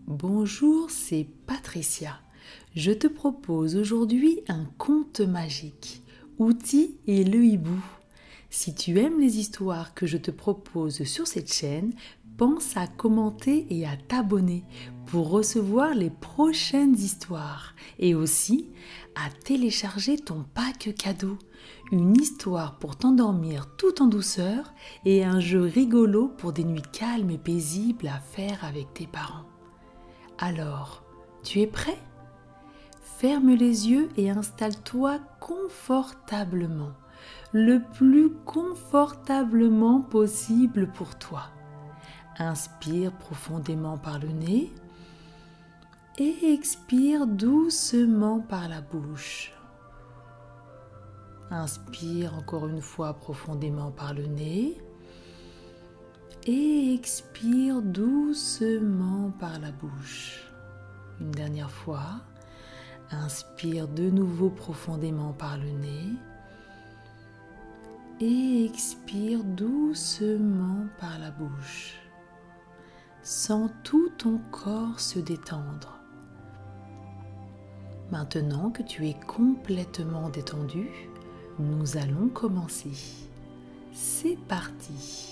Bonjour, c'est Patricia. Je te propose aujourd'hui un conte magique, Outi et le hibou. Si tu aimes les histoires que je te propose sur cette chaîne, pense à commenter et à t'abonner pour recevoir les prochaines histoires et aussi à télécharger ton pack cadeau, une histoire pour t'endormir tout en douceur et un jeu rigolo pour des nuits calmes et paisibles à faire avec tes parents. Alors, tu es prêt? Ferme les yeux et installe-toi confortablement, le plus confortablement possible pour toi. Inspire profondément par le nez et expire doucement par la bouche. Inspire encore une fois profondément par le nez et expire doucement par la bouche. Une dernière fois, inspire de nouveau profondément par le nez et expire doucement par la bouche. Sens tout ton corps se détendre. Maintenant que tu es complètement détendu, nous allons commencer. C'est parti!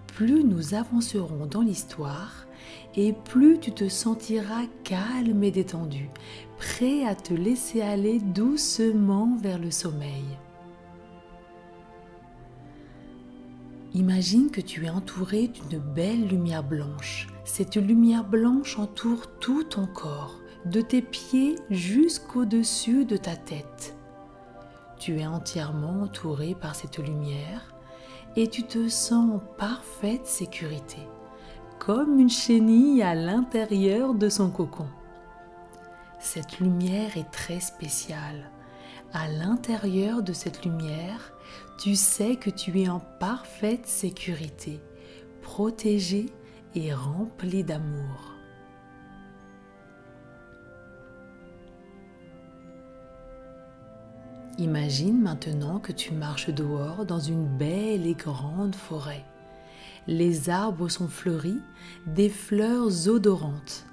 Plus nous avancerons dans l'histoire et plus tu te sentiras calme et détendu, prêt à te laisser aller doucement vers le sommeil. Imagine que tu es entouré d'une belle lumière blanche. Cette lumière blanche entoure tout ton corps, de tes pieds jusqu'au-dessus de ta tête. Tu es entièrement entouré par cette lumière et tu te sens en parfaite sécurité, comme une chenille à l'intérieur de son cocon. Cette lumière est très spéciale. À l'intérieur de cette lumière, tu sais que tu es en parfaite sécurité, protégé et rempli d'amour. Imagine maintenant que tu marches dehors dans une belle et grande forêt. Les arbres sont fleuris, des fleurs odorantes.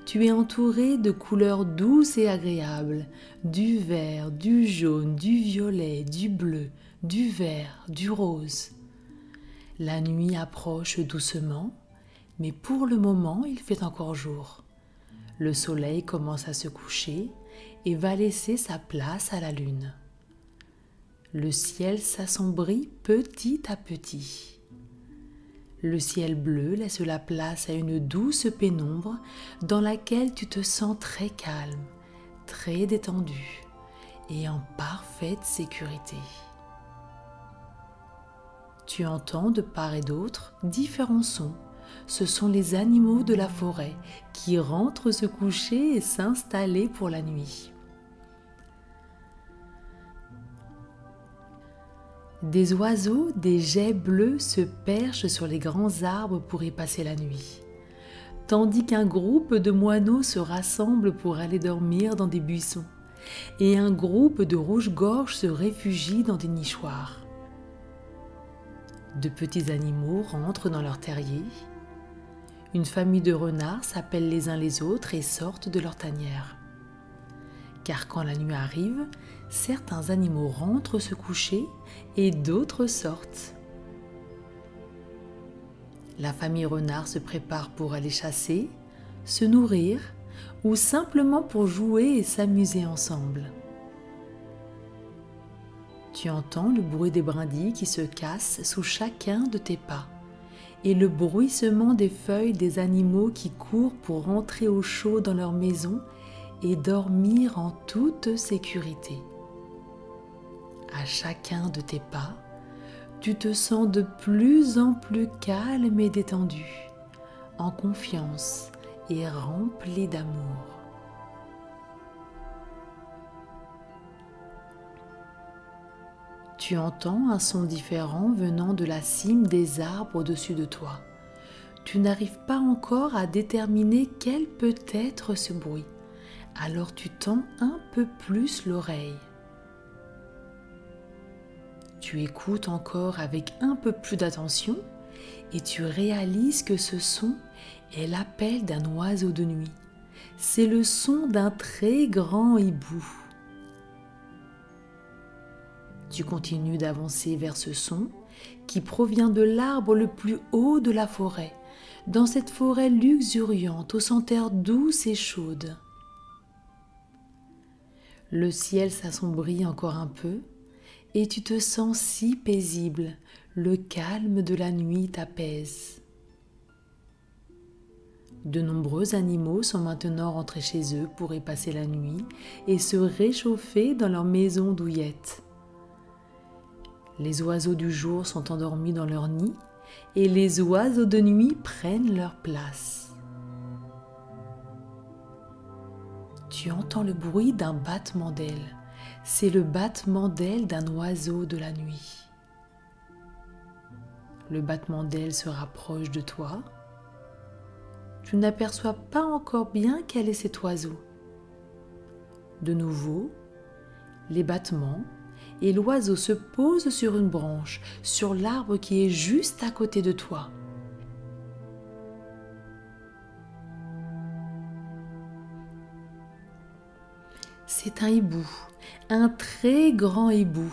Tu es entouré de couleurs douces et agréables, du vert, du jaune, du violet, du bleu, du vert, du rose. La nuit approche doucement, mais pour le moment il fait encore jour. Le soleil commence à se coucher et va laisser sa place à la lune. Le ciel s'assombrit petit à petit. Le ciel bleu laisse la place à une douce pénombre dans laquelle tu te sens très calme, très détendu et en parfaite sécurité. Tu entends de part et d'autre différents sons. Ce sont les animaux de la forêt qui rentrent se coucher et s'installer pour la nuit. Des oiseaux, des geais bleus se perchent sur les grands arbres pour y passer la nuit, tandis qu'un groupe de moineaux se rassemble pour aller dormir dans des buissons, et un groupe de rouges-gorges se réfugie dans des nichoirs. De petits animaux rentrent dans leur terrier. Une famille de renards s'appellent les uns les autres et sortent de leur tanière. Car quand la nuit arrive, certains animaux rentrent se coucher et d'autres sortent. La famille renard se prépare pour aller chasser, se nourrir ou simplement pour jouer et s'amuser ensemble. Tu entends le bruit des brindilles qui se cassent sous chacun de tes pas et le bruissement des feuilles des animaux qui courent pour rentrer au chaud dans leur maison et dormir en toute sécurité. À chacun de tes pas, tu te sens de plus en plus calme et détendu, en confiance et rempli d'amour. Tu entends un son différent venant de la cime des arbres au-dessus de toi. Tu n'arrives pas encore à déterminer quel peut être ce bruit. Alors tu tends un peu plus l'oreille. Tu écoutes encore avec un peu plus d'attention et tu réalises que ce son est l'appel d'un oiseau de nuit. C'est le son d'un très grand hibou. Tu continues d'avancer vers ce son qui provient de l'arbre le plus haut de la forêt, dans cette forêt luxuriante aux senteurs douces et chaudes. Le ciel s'assombrit encore un peu et tu te sens si paisible, le calme de la nuit t'apaise. De nombreux animaux sont maintenant rentrés chez eux pour y passer la nuit et se réchauffer dans leur maison douillette. Les oiseaux du jour sont endormis dans leur nid et les oiseaux de nuit prennent leur place. Tu entends le bruit d'un battement d'ailes. C'est le battement d'ailes d'un oiseau de la nuit. Le battement d'ailes se rapproche de toi. Tu n'aperçois pas encore bien quel est cet oiseau. De nouveau, les battements et l'oiseau se pose sur une branche, sur l'arbre qui est juste à côté de toi. C'est un hibou, un très grand hibou,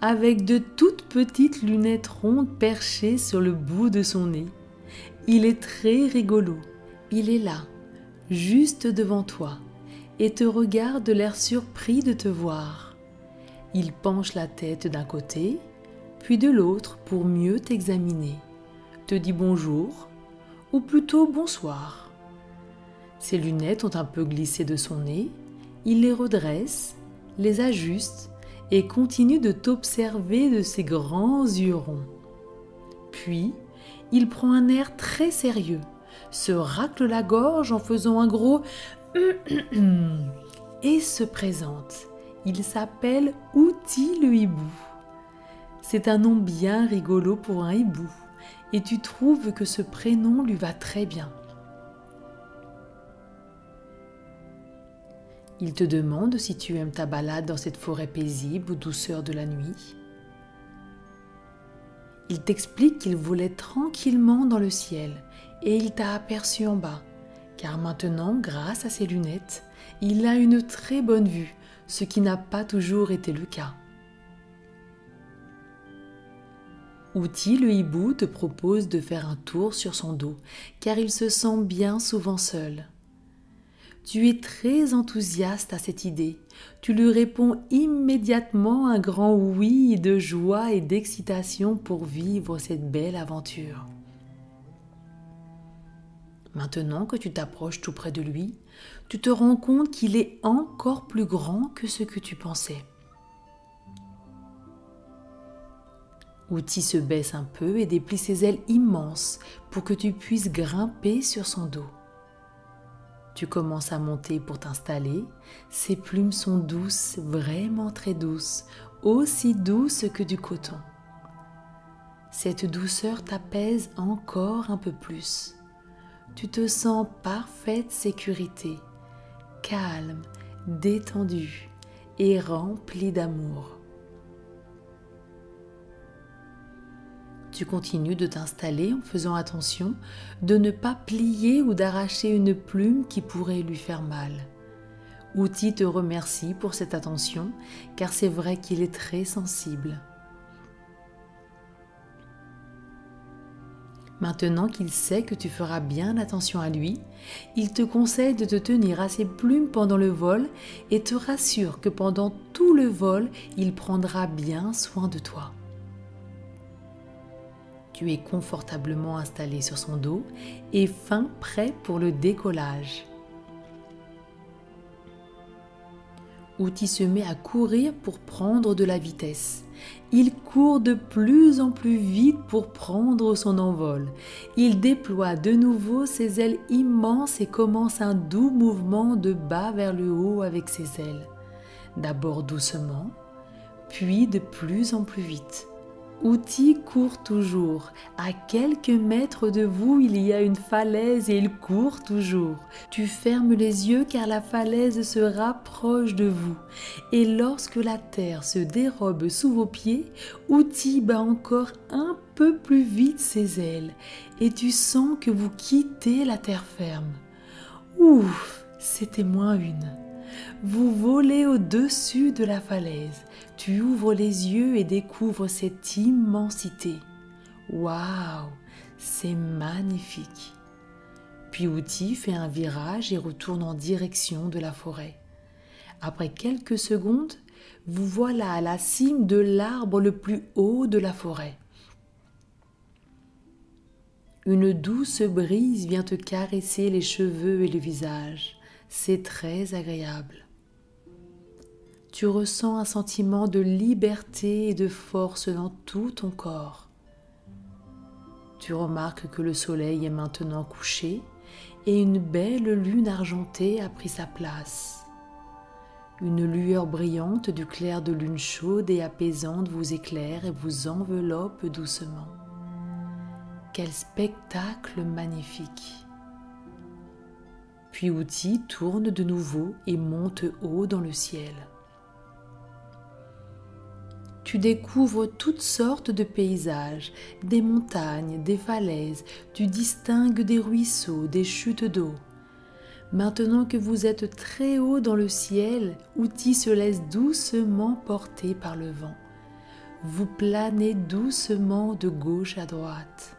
avec de toutes petites lunettes rondes perchées sur le bout de son nez. Il est très rigolo. Il est là, juste devant toi, et te regarde de l'air surpris de te voir. Il penche la tête d'un côté, puis de l'autre pour mieux t'examiner, te dit bonjour, ou plutôt bonsoir. Ses lunettes ont un peu glissé de son nez, il les redresse, les ajuste et continue de t'observer de ses grands yeux ronds. Puis, il prend un air très sérieux, se racle la gorge en faisant un gros et se présente. Il s'appelle Outi le hibou. C'est un nom bien rigolo pour un hibou et tu trouves que ce prénom lui va très bien. Il te demande si tu aimes ta balade dans cette forêt paisible aux douceurs de la nuit. Il t'explique qu'il volait tranquillement dans le ciel et il t'a aperçu en bas, car maintenant, grâce à ses lunettes, il a une très bonne vue, ce qui n'a pas toujours été le cas. Outi le hibou te propose de faire un tour sur son dos, car il se sent bien souvent seul. Tu es très enthousiaste à cette idée. Tu lui réponds immédiatement un grand oui de joie et d'excitation pour vivre cette belle aventure. Maintenant que tu t'approches tout près de lui, tu te rends compte qu'il est encore plus grand que ce que tu pensais. Outi se baisse un peu et déplie ses ailes immenses pour que tu puisses grimper sur son dos. Tu commences à monter pour t'installer. Ses plumes sont douces, vraiment très douces, aussi douces que du coton. Cette douceur t'apaise encore un peu plus. Tu te sens parfaite sécurité, calme, détendu et rempli d'amour. Tu continues de t'installer en faisant attention de ne pas plier ou d'arracher une plume qui pourrait lui faire mal. Outi te remercie pour cette attention car c'est vrai qu'il est très sensible. Maintenant qu'il sait que tu feras bien attention à lui, il te conseille de te tenir à ses plumes pendant le vol et te rassure que pendant tout le vol, il prendra bien soin de toi. Tu es confortablement installé sur son dos et fin prêt pour le décollage. Outi se met à courir pour prendre de la vitesse. Il court de plus en plus vite pour prendre son envol. Il déploie de nouveau ses ailes immenses et commence un doux mouvement de bas vers le haut avec ses ailes. D'abord doucement, puis de plus en plus vite. Outil court toujours. À quelques mètres de vous, il y a une falaise et il court toujours. Tu fermes les yeux car la falaise se rapproche de vous. Et lorsque la terre se dérobe sous vos pieds, Outil bat encore un peu plus vite ses ailes. Et tu sens que vous quittez la terre ferme. Ouf, c'était moins une. Vous volez au-dessus de la falaise. Tu ouvres les yeux et découvres cette immensité. Waouh, c'est magnifique. Puis Outil fait un virage et retourne en direction de la forêt. Après quelques secondes, vous voilà à la cime de l'arbre le plus haut de la forêt. Une douce brise vient te caresser les cheveux et le visage. C'est très agréable. Tu ressens un sentiment de liberté et de force dans tout ton corps. Tu remarques que le soleil est maintenant couché et une belle lune argentée a pris sa place. Une lueur brillante du clair de lune chaude et apaisante vous éclaire et vous enveloppe doucement. Quel spectacle magnifique! Puis Outil tourne de nouveau et monte haut dans le ciel. Tu découvres toutes sortes de paysages, des montagnes, des falaises, tu distingues des ruisseaux, des chutes d'eau. Maintenant que vous êtes très haut dans le ciel, Outil se laisse doucement porter par le vent. Vous planez doucement de gauche à droite.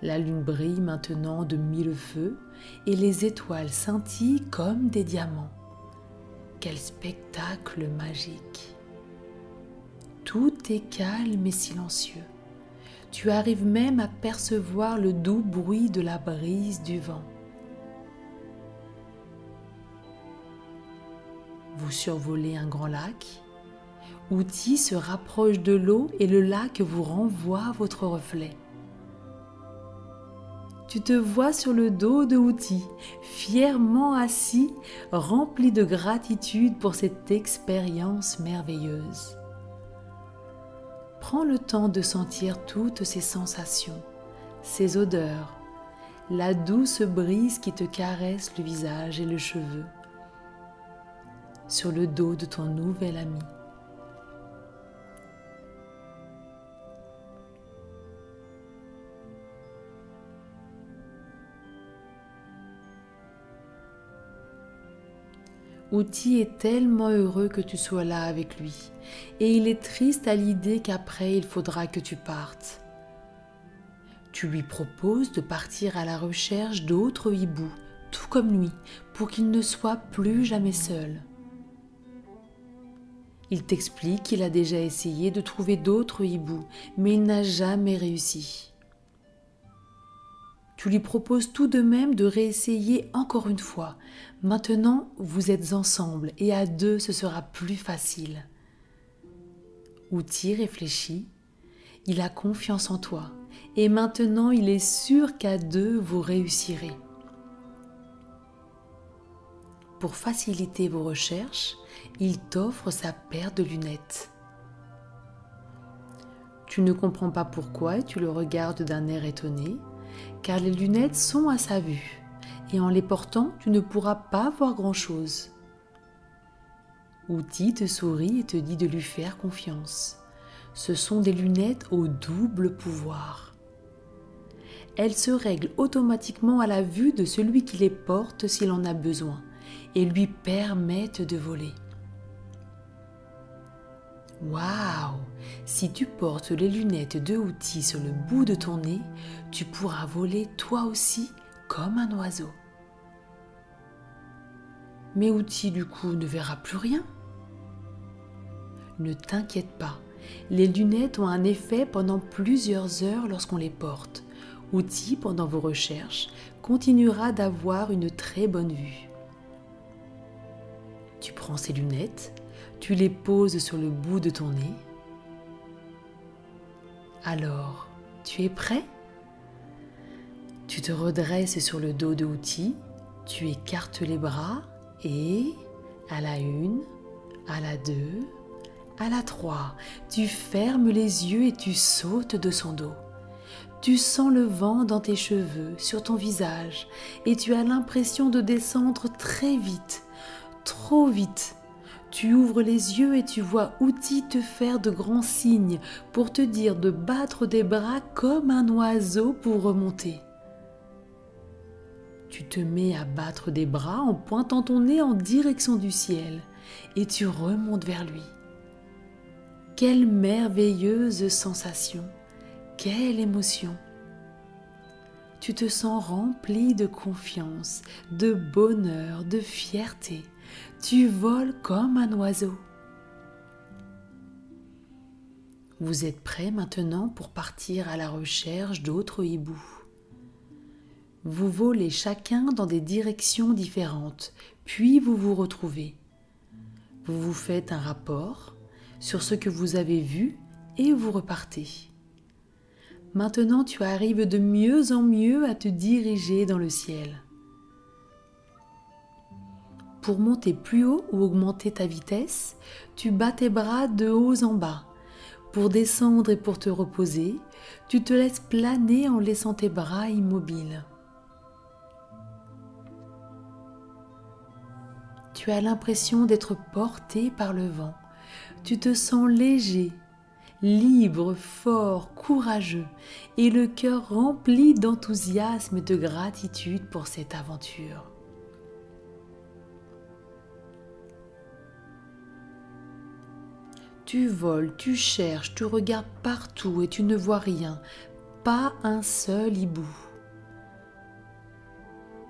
La lune brille maintenant de mille feux et les étoiles scintillent comme des diamants. Quel spectacle magique! Tout est calme et silencieux. Tu arrives même à percevoir le doux bruit de la brise du vent. Vous survolez un grand lac. Outil se rapproche de l'eau et le lac vous renvoie votre reflet. Tu te vois sur le dos de Outil, fièrement assis, rempli de gratitude pour cette expérience merveilleuse. Prends le temps de sentir toutes ces sensations, ces odeurs, la douce brise qui te caresse le visage et le cheveu, sur le dos de ton nouvel ami. Outil est tellement heureux que tu sois là avec lui et il est triste à l'idée qu'après il faudra que tu partes. Tu lui proposes de partir à la recherche d'autres hiboux, tout comme lui, pour qu'il ne soit plus jamais seul. Il t'explique qu'il a déjà essayé de trouver d'autres hiboux, mais il n'a jamais réussi. Tu lui proposes tout de même de réessayer encore une fois. Maintenant, vous êtes ensemble et à deux, ce sera plus facile. Outil réfléchit, il a confiance en toi et maintenant il est sûr qu'à deux, vous réussirez. Pour faciliter vos recherches, il t'offre sa paire de lunettes. Tu ne comprends pas pourquoi et tu le regardes d'un air étonné, car les lunettes sont à sa vue, et en les portant, tu ne pourras pas voir grand-chose. Outil te sourit et te dit de lui faire confiance. Ce sont des lunettes au double pouvoir. Elles se règlent automatiquement à la vue de celui qui les porte s'il en a besoin, et lui permettent de voler. Waouh! Si tu portes les lunettes de Outil sur le bout de ton nez, tu pourras voler toi aussi comme un oiseau. Mais Outil du coup ne verra plus rien. Ne t'inquiète pas, les lunettes ont un effet pendant plusieurs heures lorsqu'on les porte. Outil, pendant vos recherches, continuera d'avoir une très bonne vue. Tu prends ces lunettes, tu les poses sur le bout de ton nez. Alors, tu es prêt? Tu te redresses sur le dos de Outil, tu écartes les bras et à la 1, à la 2, À la 3, tu fermes les yeux et tu sautes de son dos. Tu sens le vent dans tes cheveux, sur ton visage, et tu as l'impression de descendre très vite, trop vite. Tu ouvres les yeux et tu vois Outi te faire de grands signes pour te dire de battre des bras comme un oiseau pour remonter. Tu te mets à battre des bras en pointant ton nez en direction du ciel et tu remontes vers lui. Quelle merveilleuse sensation, quelle émotion! Tu te sens rempli de confiance, de bonheur, de fierté. Tu voles comme un oiseau. Vous êtes prêts maintenant pour partir à la recherche d'autres hiboux. Vous volez chacun dans des directions différentes, puis vous vous retrouvez. Vous vous faites un rapport sur ce que vous avez vu et vous repartez. Maintenant, tu arrives de mieux en mieux à te diriger dans le ciel. Pour monter plus haut ou augmenter ta vitesse, tu bats tes bras de haut en bas. Pour descendre et pour te reposer, tu te laisses planer en laissant tes bras immobiles. Tu as l'impression d'être porté par le vent. Tu te sens léger, libre, fort, courageux et le cœur rempli d'enthousiasme et de gratitude pour cette aventure. Tu voles, tu cherches, tu regardes partout et tu ne vois rien, pas un seul hibou.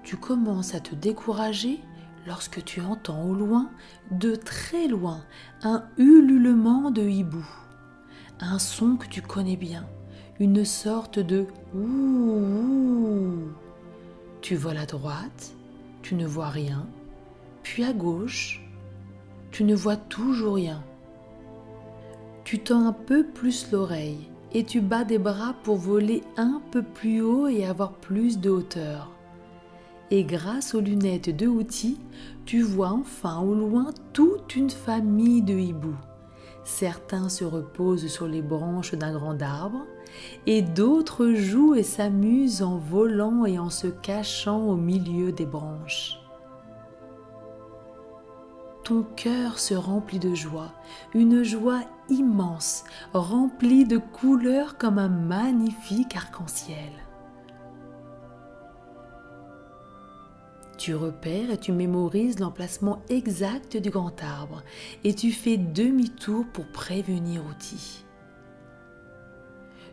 Tu commences à te décourager lorsque tu entends au loin, de très loin, un ululement de hibou. Un son que tu connais bien, une sorte de ouh. Tu voles à droite, tu ne vois rien, puis à gauche, tu ne vois toujours rien. Tu tends un peu plus l'oreille et tu bats des bras pour voler un peu plus haut et avoir plus de hauteur. Et grâce aux lunettes de Outi, tu vois enfin au loin toute une famille de hiboux. Certains se reposent sur les branches d'un grand arbre et d'autres jouent et s'amusent en volant et en se cachant au milieu des branches. Ton cœur se remplit de joie, une joie immense, remplie de couleurs comme un magnifique arc-en-ciel. Tu repères et tu mémorises l'emplacement exact du grand arbre et tu fais demi-tour pour prévenir Outi.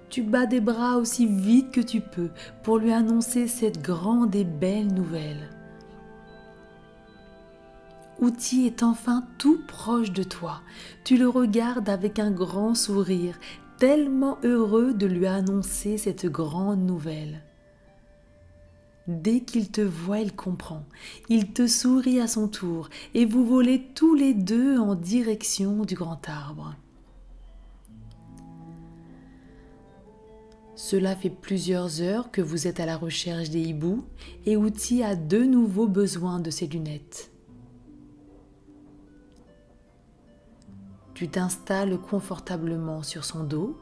Tu bats des bras aussi vite que tu peux pour lui annoncer cette grande et belle nouvelle. Outi est enfin tout proche de toi. Tu le regardes avec un grand sourire, tellement heureux de lui annoncer cette grande nouvelle. Dès qu'il te voit, il comprend. Il te sourit à son tour et vous volez tous les deux en direction du grand arbre. Cela fait plusieurs heures que vous êtes à la recherche des hiboux et Outi a de nouveau besoin de ses lunettes. Tu t'installes confortablement sur son dos,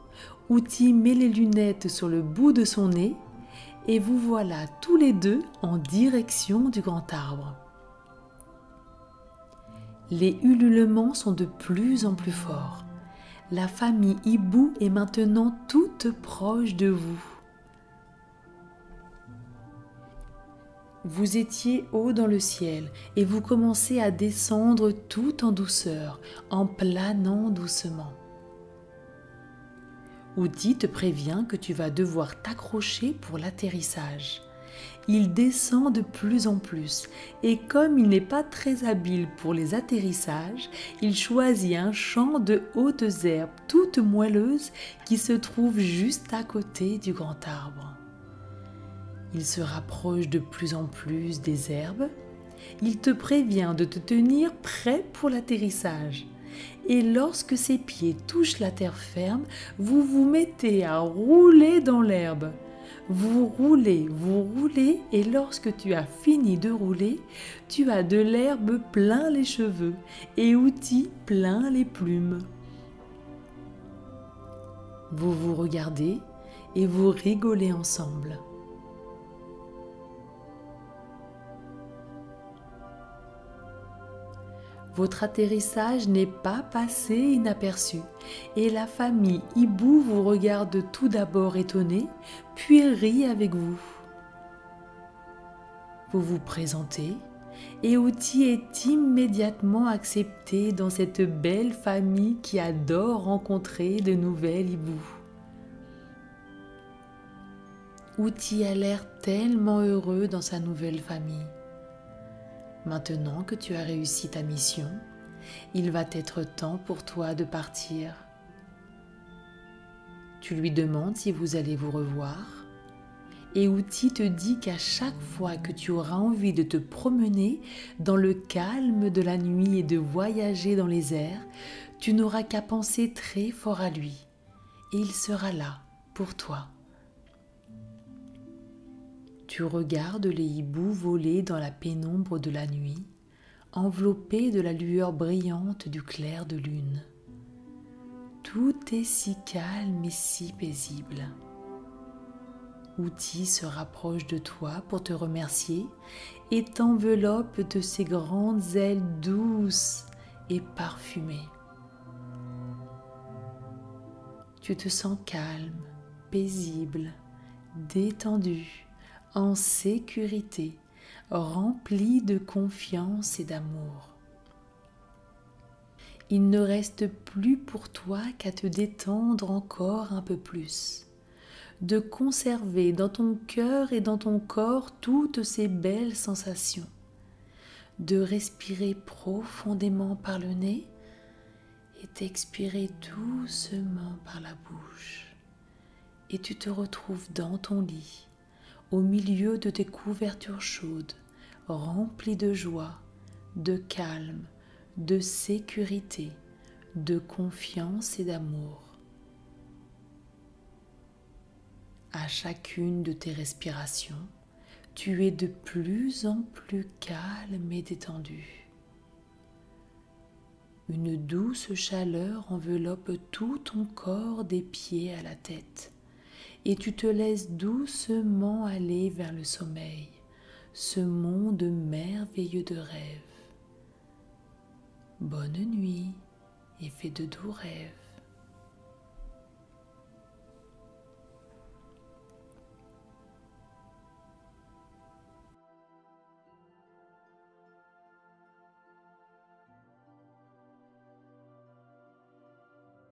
Outi met les lunettes sur le bout de son nez et vous voilà tous les deux en direction du grand arbre. Les ululements sont de plus en plus forts. La famille hibou est maintenant toute proche de vous. Vous étiez haut dans le ciel et vous commencez à descendre tout en douceur, en planant doucement. Outi te prévient que tu vas devoir t'accrocher pour l'atterrissage. Il descend de plus en plus et comme il n'est pas très habile pour les atterrissages, il choisit un champ de hautes herbes toutes moelleuses qui se trouve juste à côté du grand arbre. Il se rapproche de plus en plus des herbes. Il te prévient de te tenir prêt pour l'atterrissage. Et lorsque ses pieds touchent la terre ferme, vous vous mettez à rouler dans l'herbe. Vous roulez et lorsque tu as fini de rouler, tu as de l'herbe plein les cheveux et Outi plein les plumes. Vous vous regardez et vous rigolez ensemble. Votre atterrissage n'est pas passé inaperçu et la famille hibou vous regarde tout d'abord étonnée, puis rit avec vous. Vous vous présentez et Outi est immédiatement accepté dans cette belle famille qui adore rencontrer de nouvelles hiboux. Outi a l'air tellement heureux dans sa nouvelle famille. Maintenant que tu as réussi ta mission, il va être temps pour toi de partir. Tu lui demandes si vous allez vous revoir et Outi te dit qu'à chaque fois que tu auras envie de te promener dans le calme de la nuit et de voyager dans les airs, tu n'auras qu'à penser très fort à lui et il sera là pour toi. Tu regardes les hiboux voler dans la pénombre de la nuit, enveloppés de la lueur brillante du clair de lune. Tout est si calme et si paisible. Outi se rapproche de toi pour te remercier et t'enveloppe de ses grandes ailes douces et parfumées. Tu te sens calme, paisible, détendu, en sécurité, rempli de confiance et d'amour. Il ne reste plus pour toi qu'à te détendre encore un peu plus, de conserver dans ton cœur et dans ton corps toutes ces belles sensations, de respirer profondément par le nez et d'expirer doucement par la bouche. Et tu te retrouves dans ton lit, au milieu de tes couvertures chaudes, remplies de joie, de calme, de sécurité, de confiance et d'amour. À chacune de tes respirations, tu es de plus en plus calme et détendu. Une douce chaleur enveloppe tout ton corps des pieds à la tête. Et tu te laisses doucement aller vers le sommeil, ce monde merveilleux de rêves. Bonne nuit et fais de doux rêves.